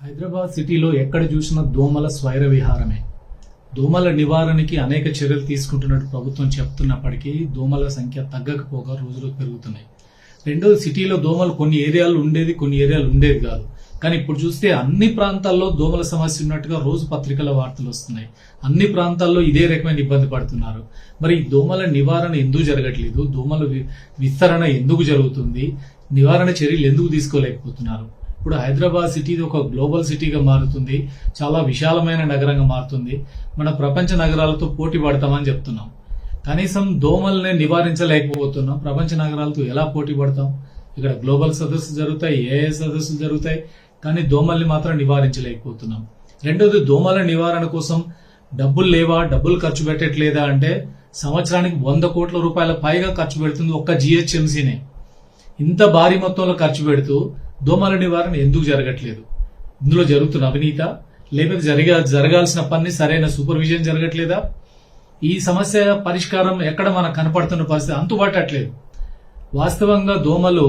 హైదరాబాద్ సిటీలో ఎక్కడ చూసినా దోమల స్వైర విహారమే. దోమల నివారణకి అనేక చర్యలు తీసుకుంటున్నట్టు ప్రభుత్వం చెప్తున్నప్పటికీ దోమల సంఖ్య తగ్గకపోగా రోజులు పెరుగుతున్నాయి. రెండోది, సిటీలో దోమలు కొన్ని ఏరియాలు ఉండేది కాదు. కానీ ఇప్పుడు చూస్తే అన్ని ప్రాంతాల్లో దోమల సమస్య ఉన్నట్టుగా రోజు పత్రికల వార్తలు వస్తున్నాయి. అన్ని ప్రాంతాల్లో ఇదే రకమైన ఇబ్బంది పడుతున్నారు. మరి దోమల నివారణ ఎందుకు జరగట్లేదు? దోమల విస్తరణ ఎందుకు జరుగుతుంది? నివారణ చర్యలు ఎందుకు తీసుకోలేకపోతున్నారు? ఇప్పుడు హైదరాబాద్ సిటీ ఒక గ్లోబల్ సిటీగా మారుతుంది. చాలా విశాలమైన నగరంగా మారుతుంది. మన ప్రపంచ నగరాలతో పోటీ పడతామని చెప్తున్నాం. కనీసం దోమల్ని నివారించలేకపోతున్నాం. ప్రపంచ నగరాలతో ఎలా పోటీ పడతాం? ఇక్కడ గ్లోబల్ సదస్సులు జరుగుతాయి, ఏఐ సదస్సులు జరుగుతాయి, కానీ దోమల్ని మాత్రం నివారించలేకపోతున్నాం. రెండోది, దోమల నివారణ కోసం డబ్బులు లేవా, డబ్బులు ఖర్చు పెట్టట్లేదా అంటే సంవత్సరానికి 100 కోట్ల రూపాయల పైగా ఖర్చు పెడుతుంది ఒక్క జిహెచ్ఎంసీనే. ఇంత భారీ మొత్తంలో ఖర్చు పెడుతూ దోమల నివారణ ఎందుకు జరగట్లేదు? ఇందులో జరుగుతున్న అవినీత, లేకపోతే జరగాల్సిన పని సరైన సూపర్విజన్ జరగట్లేదా? ఈ సమస్య పరిష్కారం ఎక్కడ మనకు కనపడుతున్న పరిస్థితి అంతుబట్టట్లేదు. వాస్తవంగా దోమలు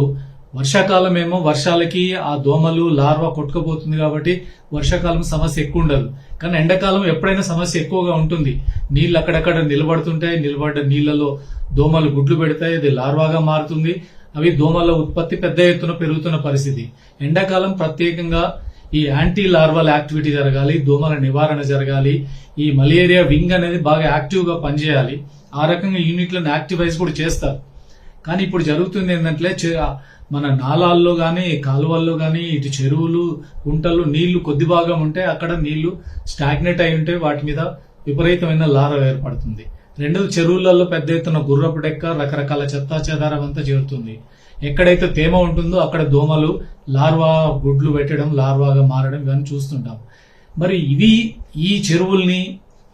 వర్షాకాలం ఏమో వర్షాలకి ఆ దోమలు లార్వా కొట్టుకుపోతుంది కాబట్టి వర్షాకాలం సమస్య ఎక్కువ ఉండదు. కానీ ఎండాకాలం ఎప్పుడైనా సమస్య ఎక్కువగా ఉంటుంది. నీళ్లు అక్కడక్కడ నిలబడుతుంటాయి. నిలబడ్డ నీళ్లలో దోమలు గుడ్లు పెడతాయి. అది లార్వాగా మారుతుంది. అవి దోమల ఉత్పత్తి పెద్ద ఎత్తున పెరుగుతున్న పరిస్థితి. ఎండాకాలం ప్రత్యేకంగా ఈ యాంటీ లార్వల్ యాక్టివిటీ జరగాలి, దోమల నివారణ జరగాలి. ఈ మలేరియా వింగ్ అనేది బాగా యాక్టివ్ గా పనిచేయాలి. ఆ రకంగా యూనిట్లను యాక్టివైజ్ కూడా చేస్తారు. కానీ ఇప్పుడు జరుగుతుంది ఏంటంటే, మన నాలాల్లో గానీ కాలువల్లో గానీ ఇటు చెరువులు కుంటలు నీళ్లు కొద్ది భాగం ఉంటే అక్కడ నీళ్లు స్టాగ్నేట్ అయి ఉంటే వాటి మీద విపరీతమైన లార్వ ఏర్పడుతుంది. రెండోది, చెరువులలో పెద్ద ఎత్తున గుర్రపు డెక్క, రకరకాల చెత్తా చెదారం అంతా చేరుతుంది. ఎక్కడైతే తేమ ఉంటుందో అక్కడ దోమలు లార్వా గుడ్లు పెట్టడం, లార్వాగా మారడం ఇవన్నీ చూస్తుంటాం. మరి ఇవి ఈ చెరువుల్ని,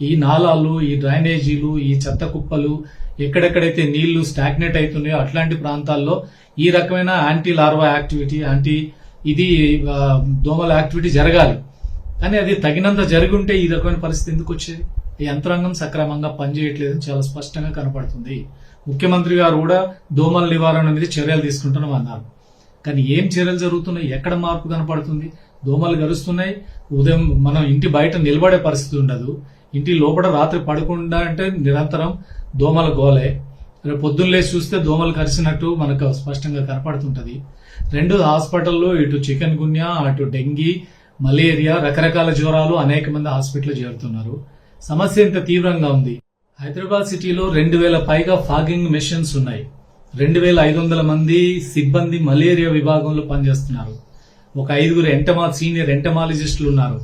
ఈ నాలాలు, ఈ డ్రైనేజీలు, ఈ చెత్త కుప్పలు ఎక్కడెక్కడైతే నీళ్లు స్టాగ్నేట్ అవుతున్నాయో అట్లాంటి ప్రాంతాల్లో ఈ రకమైన యాంటీ లార్వా యాక్టివిటీ, దోమల యాక్టివిటీ జరగాలి. కానీ అది తగినంత జరిగి ఉంటే ఈ రకమైన పరిస్థితి ఎందుకు వచ్చేది? ఈ యంత్రాంగం సక్రమంగా పనిచేయట్లేదని చాలా స్పష్టంగా కనపడుతుంది. ముఖ్యమంత్రి గారు కూడా దోమల నివారణ మీద చర్యలు తీసుకుంటున్నాం అన్నారు. కానీ ఏం చర్యలు జరుగుతున్నాయి? ఎక్కడ మార్పు కనపడుతుంది? దోమలు గరుస్తున్నాయి. ఉదయం మనం ఇంటి బయట నిలబడే పరిస్థితి ఉండదు. ఇంటి లోపల రాత్రి పడకుండా అంటే నిరంతరం దోమల గోలే. పొద్దున్న లేచి చూస్తే దోమలు కరిచినట్టు మనకు స్పష్టంగా కనపడుతుంటది. రెండోది, హాస్పిటల్లో ఇటు చికెన్ గున్యా, అటు డెంగీ, మలేరియా, రకరకాల జ్వరాలు అనేక మంది హాస్పిటల్ చేరుతున్నారు. సమస్య ఇంత తీవ్రంగా ఉంది. హైదరాబాద్ సిటీలో 2000 పైగా ఫాగింగ్ మెషిన్స్ ఉన్నాయి. 2500 మంది సిబ్బంది మలేరియా విభాగంలో పనిచేస్తున్నారు. ఒక 5 సీనియర్ ఎంటమాలజిస్టులు ఉన్నారు.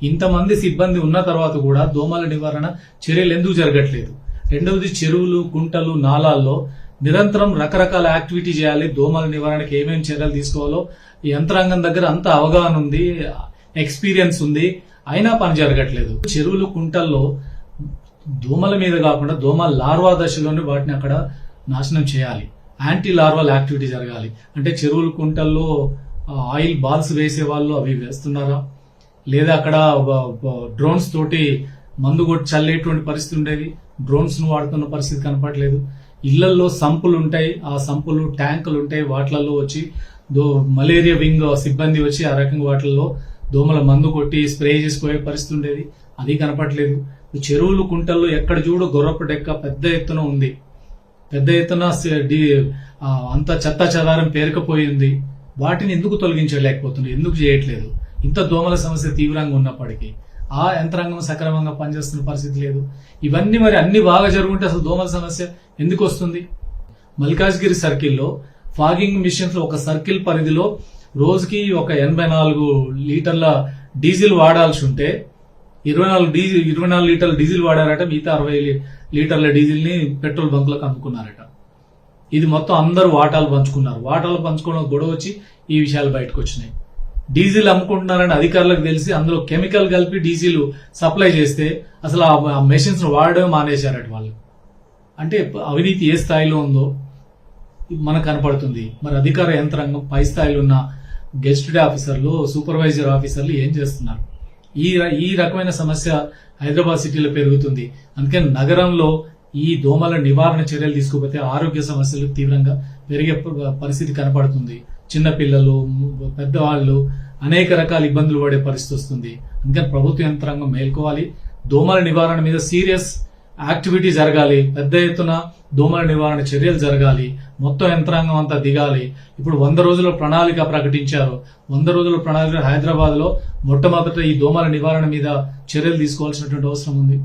ఇంతమంది సిబ్బంది ఉన్న తర్వాత కూడా దోమల నివారణ చర్యలు ఎందుకు జరగట్లేదు? రెండవది, చెరువులు, కుంటలు, నాలాల్లో నిరంతరం రకరకాల యాక్టివిటీ చేయాలి. దోమల నివారణకి ఏమేమి చర్యలు తీసుకోవాలో ఈ యంత్రాంగం దగ్గర అంత అవగాహన ఉంది, ఎక్స్పీరియన్స్ ఉంది. అయినా పని జరగట్లేదు. చెరువులు, కుంటల్లో దోమల మీద కాకుండా దోమల లార్వా దశలోనే వాటిని అక్కడ నాశనం చేయాలి. యాంటీ లార్వల్ యాక్టివిటీ జరగాలి. అంటే చెరువులు, కుంటల్లో ఆయిల్ బాల్స్ వేసే వాళ్ళు అవి వేస్తున్నారా? లేదా అక్కడ డ్రోన్స్ తోటి మందు కొట్టి చల్లేటువంటి పరిస్థితి ఉండేది. డ్రోన్స్ ను వాడుతున్న పరిస్థితి కనపడలేదు. ఇళ్లలో సంపులు ఉంటాయి, ఆ సంపులు ట్యాంకులు ఉంటాయి. వాటిలలో వచ్చి మలేరియా వింగ్ సిబ్బంది వచ్చి ఆ రకంగా వాటిల్లో దోమల మందు కొట్టి స్ప్రే చేసుకోయే పరిస్థితి ఉండేది. అది కనపడలేదు. చెరువులు, కుంటల్లో ఎక్కడ చూడు గుర్రపు డెక్క పెద్ద ఎత్తున ఉంది. పెద్ద ఎత్తున అంత చెత్త చెదారం పేరుకపోయింది. వాటిని ఎందుకు తొలగించలేకపోతుంది? ఎందుకు చేయట్లేదు? ఇంత దోమల సమస్య తీవ్రంగా ఉన్నప్పటికీ ఆ యంత్రాంగం సక్రమంగా పనిచేస్తున్న పరిస్థితి లేదు. ఇవన్నీ మరి అన్ని బాగా జరుగుంటే అసలు దోమల సమస్య ఎందుకు వస్తుంది? మల్కాజ్గిరి సర్కిల్లో ఫాగింగ్ మిషన్స్ ఒక సర్కిల్ పరిధిలో రోజుకి ఒక 84 లీటర్ల డీజిల్ వాడాల్సి ఉంటే 24 లీటర్ల డీజిల్ వాడారట. మిగతా 60 లీటర్ల డీజిల్ ని పెట్రోల్ బంకులకు అమ్ముకున్నారట. ఇది మొత్తం అందరూ వాటాలు పంచుకున్నారు. వాటాలు పంచుకోవడం గొడవ వచ్చి ఈ విషయాలు బయటకు వచ్చినాయి. డీజిల్ అమ్ముకుంటున్నారని అధికారులకు తెలిసి అందులో కెమికల్ కలిపి డీజిల్ సప్లై చేస్తే అసలు ఆ మెషిన్స్ వాడడం మానేశారట వాళ్ళు. అంటే అవినీతి ఏ స్థాయిలో ఉందో మనకు కనపడుతుంది. మరి అధికార యంత్రాంగం పై స్థాయిలో ఉన్న గెస్టెడ్ ఆఫీసర్లు, సూపర్వైజర్ ఆఫీసర్లు ఏం చేస్తున్నారు? ఈ రకమైన సమస్య హైదరాబాద్ సిటీలో పెరుగుతుంది. అందుకని నగరంలో ఈ దోమల నివారణ చర్యలు తీసుకోకపోతే ఆరోగ్య సమస్యలు తీవ్రంగా పెరిగే పరిస్థితి కనపడుతుంది. చిన్నపిల్లలు, పెద్దవాళ్ళు, అనేక రకాల ఇబ్బందులు పడే పరిస్థితి వస్తుంది. అందుకని ప్రభుత్వ యంత్రాంగం మేల్కోవాలి. దోమల నివారణ మీద సీరియస్ యాక్టివిటీ జరగాలి. పెద్ద ఎత్తున దోమల నివారణ చర్యలు జరగాలి. మొత్తం యంత్రాంగం అంతా దిగాలి. ఇప్పుడు 100 రోజుల ప్రణాళిక ప్రకటించారు. 100 రోజుల ప్రణాళిక హైదరాబాద్ లో మొట్టమొదట ఈ దోమల నివారణ మీద చర్యలు తీసుకోవాల్సినటువంటి అవసరం ఉంది.